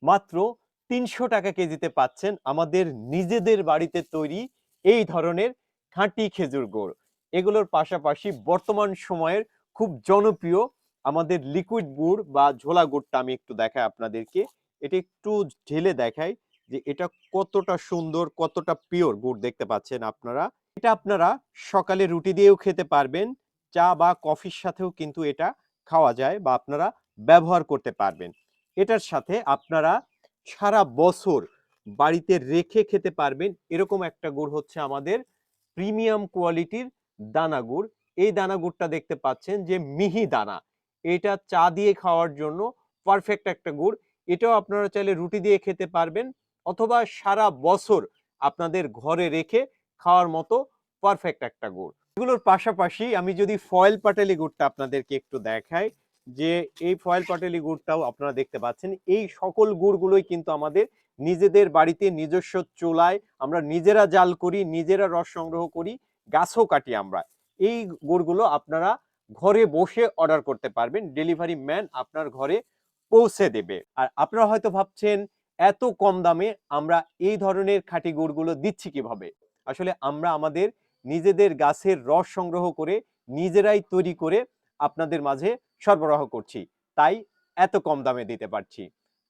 মাত্র ৩০০ টাকা কেজিতে পাচ্ছেন আমাদের নিজেদের বাড়িতে তৈরি এই ধরনের খাঁটি খেজুর গুড়। এগুলোর পাশাপাশি বর্তমান সময়ের খুব জনপ্রিয় আমাদের লিকুইড গুড় বা ঝোলা গুড়টা আমি একটু দেখাই আপনাদেরকে। এটা একটু ঢেলে দেখাই যে এটা কতটা সুন্দর, কতটা পিওর গুড় দেখতে পাচ্ছেন আপনারা। এটা আপনারা সকালে রুটি দিয়েও খেতে পারবেন, চা বা কফির সাথেও কিন্তু এটা খাওয়া যায় বা আপনারা ব্যবহার করতে পারবেন। এটার সাথে আপনারা সারা বছর বাড়িতে রেখে খেতে পারবেন এরকম একটা গুড় হচ্ছে আমাদের প্রিমিয়াম কোয়ালিটির দানা গুড়। এই দানা গুড়টা দেখতে পাচ্ছেন যে মিহি দানা। এটা চা দিয়ে খাওয়ার জন্য পারফেক্ট একটা গুড়। এটাও আপনারা চাইলে রুটি দিয়ে খেতে পারবেন অথবা সারা বছর আপনাদের ঘরে রেখে খাওয়ার মতো পারফেক্ট একটা গুড়। এগুলোর পাশাপাশি আমি যদি ফয়েল পাটালি গুড়টা আপনাদেরকে একটু দেখাই, যে এই ফয়েল পাটালি গুড়টাও আপনারা দেখতে পাচ্ছেন। এই সকল গুড়গুলোই কিন্তু আমাদের নিজেদের বাড়িতে নিজস্ব চুলায় আমরা নিজেরা জাল করি, নিজেরা রস সংগ্রহ করি, গাছও কাটি আমরা। এই গুড়গুলো আপনারা ঘরে বসে অর্ডার করতে পারবেন, ডেলিভারি ম্যান আপনার ঘরে পৌঁছে দেবে। আর আপনারা হয়তো ভাবছেন এত কম দামে আমরা এই ধরনের খাঁটি গুড়গুলো দিচ্ছি কিভাবে। আসলে আমরা আমাদের নিজেদের গাছের রস সংগ্রহ করে নিজেরাই তৈরি করে আপনাদের মাঝে সরবরাহ করছি, তাই এত কম দামে দিতে পারছি।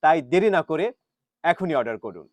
তাই দেরি না করে এখনই অর্ডার করুন।